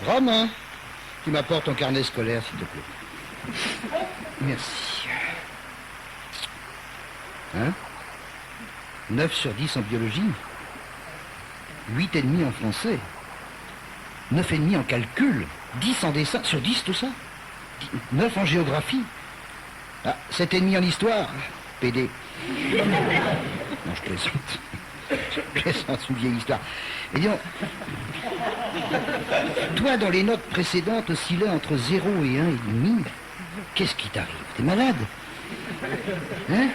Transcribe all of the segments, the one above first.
Romain, tu m'apportes ton carnet scolaire, s'il te plaît. Merci. Hein? 9 sur 10 en biologie. 8,5 en français. 9,5 en calcul. 10 en dessin. Sur 10, tout ça. 9 en géographie. Ah, 7,5 en histoire. PD. Non, je plaisante. Je plaisante, c'est une vieille histoire. Et dis donc, toi, dans les notes précédentes, oscillais entre 0 et 1,5. Qu'est-ce qui t'arrive? T'es malade? Hein?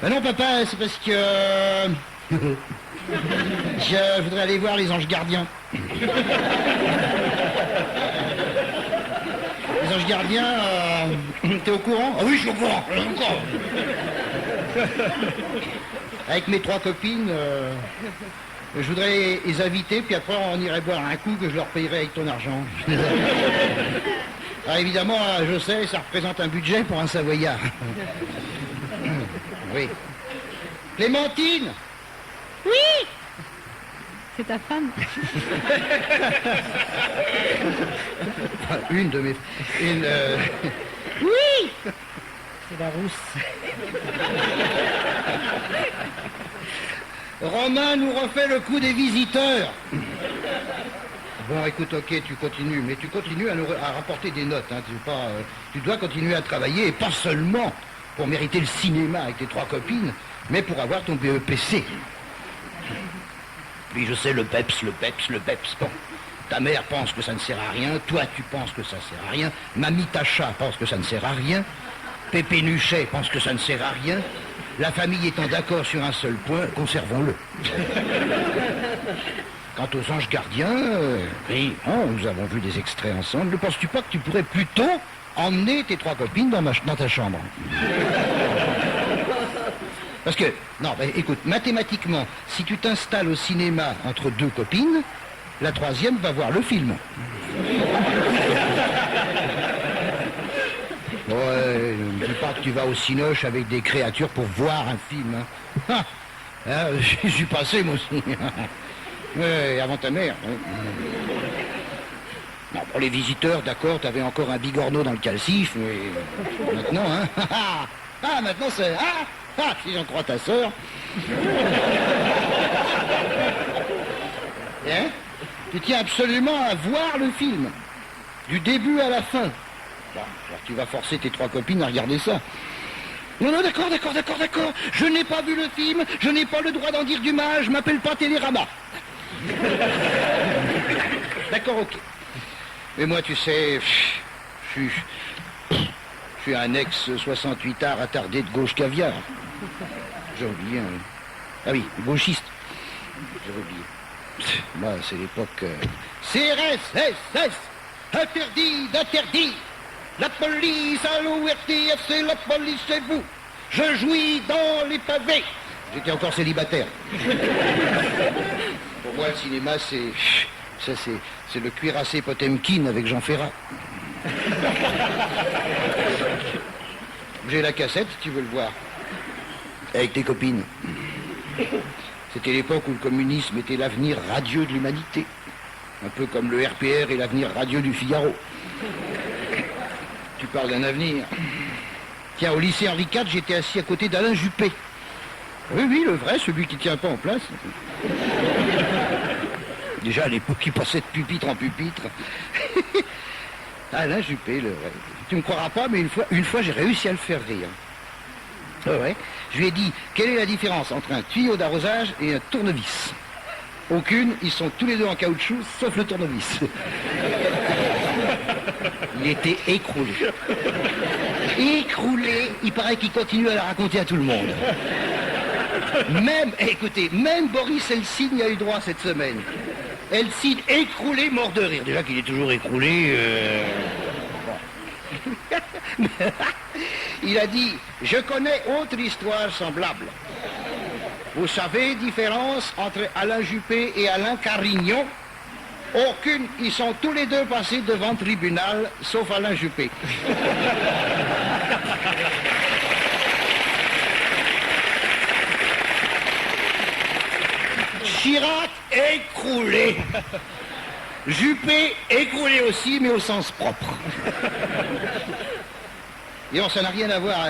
Ben non, papa, c'est parce que... je voudrais aller voir les anges gardiens. Les anges gardiens, t'es au courant? Ah oui, je suis au courant. Avec mes 3 copines, je voudrais les inviter, puis après on irait boire un coup que je leur payerais avec ton argent. Alors évidemment, je sais, ça représente un budget pour un Savoyard. Oui. Clémentine! Oui! C'est ta femme. Une de mes... Oui! C'est la rousse. Romain nous refait le coup des visiteurs. Bon, écoute, ok, tu continues, mais tu continues à rapporter des notes. Hein, tu dois continuer à travailler, et pas seulement pour mériter le cinéma avec tes 3 copines, mais pour avoir ton BEPC. Puis je sais, le PEPS. Bon, ta mère pense que ça ne sert à rien, toi tu penses que ça sert à rien, Mamie Tacha pense que ça ne sert à rien, Pépé Nuchet pense que ça ne sert à rien, la famille étant d'accord sur un seul point, conservons-le. Quant aux anges gardiens, oui, nous avons vu des extraits ensemble, ne penses-tu pas que tu pourrais plutôt emmener tes 3 copines dans ta chambre? Parce que, non, écoute, mathématiquement, si tu t'installes au cinéma entre 2 copines, la 3e va voir le film. Ouais, ne me dis pas que tu vas au cinoche avec des créatures pour voir un film. Hein. J'y suis passé, moi aussi. Ouais, avant ta mère. Non, pour les visiteurs, d'accord, t'avais encore un bigorneau dans le calcif, mais maintenant, hein. Maintenant c'est... si j'en crois ta sœur. Hein? Tu tiens absolument à voir le film. Du début à la fin. Bon, alors tu vas forcer tes 3 copines à regarder ça. Non, d'accord. Je n'ai pas vu le film, je n'ai pas le droit d'en dire du mal, je m'appelle pas Télérama. D'accord, ok. Mais moi, tu sais, je suis un ex-68ard attardé de gauche caviar. J'ai oublié. Ah oui, gauchiste. J'ai oublié. Moi, c'est l'époque... CRS, interdit d'interdit. La police à l'ORTF, c'est la police chez vous. Je jouis dans les pavés. J'étais encore célibataire. Pour moi, le cinéma, c'est le cuirassé Potemkin avec Jean Ferrat. J'ai la cassette, si tu veux le voir. Avec tes copines. C'était l'époque où le communisme était l'avenir radieux de l'humanité. Un peu comme le RPR est l'avenir radieux du Figaro. Tu parles d'un avenir. Tiens, au lycée Henri IV, j'étais assis à côté d'Alain Juppé. Oui, le vrai, celui qui tient pas en place. Déjà, à l'époque, il passait de pupitre en pupitre. Alain Juppé, le vrai. Tu me croiras pas, mais une fois, j'ai réussi à le faire rire. Ah ouais. Je lui ai dit, quelle est la différence entre un tuyau d'arrosage et un tournevis? Aucune, ils sont tous les deux en caoutchouc, sauf le tournevis. Il était écroulé. Écroulé, il paraît qu'il continue à la raconter à tout le monde. Même Boris Helsin a eu droit cette semaine. Helsin écroulé, mort de rire. Déjà qu'il est toujours écroulé. Bon. Il a dit, je connais autre histoire semblable. Vous savez, différence entre Alain Juppé et Alain Carignon? Aucune, ils sont tous les deux passés devant le tribunal, sauf Alain Juppé. Chirac écroulé. Juppé, écroulé aussi, mais au sens propre. Et ça n'a rien à voir,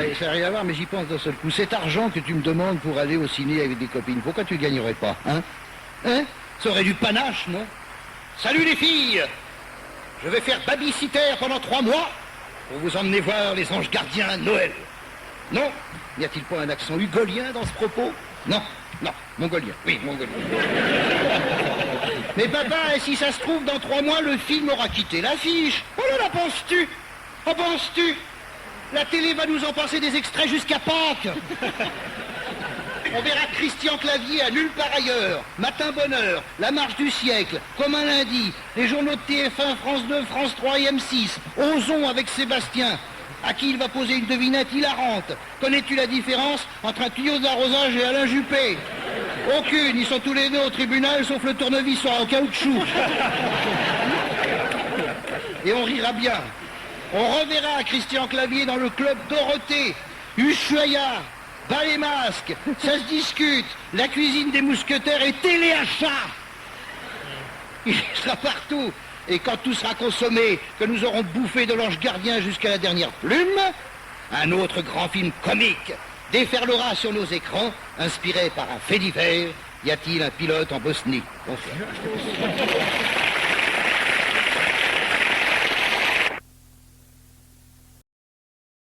mais j'y pense d'un seul coup. Cet argent que tu me demandes pour aller au ciné avec des copines, pourquoi tu ne gagnerais pas, hein? Hein? Ça aurait du panache, non? Salut les filles! Je vais faire babysitter pendant 3 mois pour vous emmener voir les anges gardiens à Noël. Non? N'y a-t-il pas un accent hugolien dans ce propos? Non, non, mongolien, oui, mongolien. Mais papa, si ça se trouve, dans 3 mois, le film aura quitté l'affiche. Oh là là, penses-tu? Oh, penses-tu? La télé va nous en passer des extraits jusqu'à Pâques. On verra Christian Clavier à nulle part ailleurs. Matin Bonheur, La Marche du Siècle, Comme un lundi, les journaux de TF1, France 2, France 3 et M6. Ozon avec Sébastien, à qui il va poser une devinette hilarante. Connais-tu la différence entre un tuyau d'arrosage et Alain Juppé? Aucune, ils sont tous les deux au tribunal, sauf le tournevis en caoutchouc. Et on rira bien. On reverra Christian Clavier dans le club Dorothée, Ushuaïa, Bas les masques, ça se discute, la cuisine des mousquetaires et téléachat. Il sera partout. Et quand tout sera consommé, que nous aurons bouffé de l'ange gardien jusqu'à la dernière plume, un autre grand film comique déferlera sur nos écrans, inspiré par un fait divers. Y a-t-il un pilote en Bosnie? Bonsoir.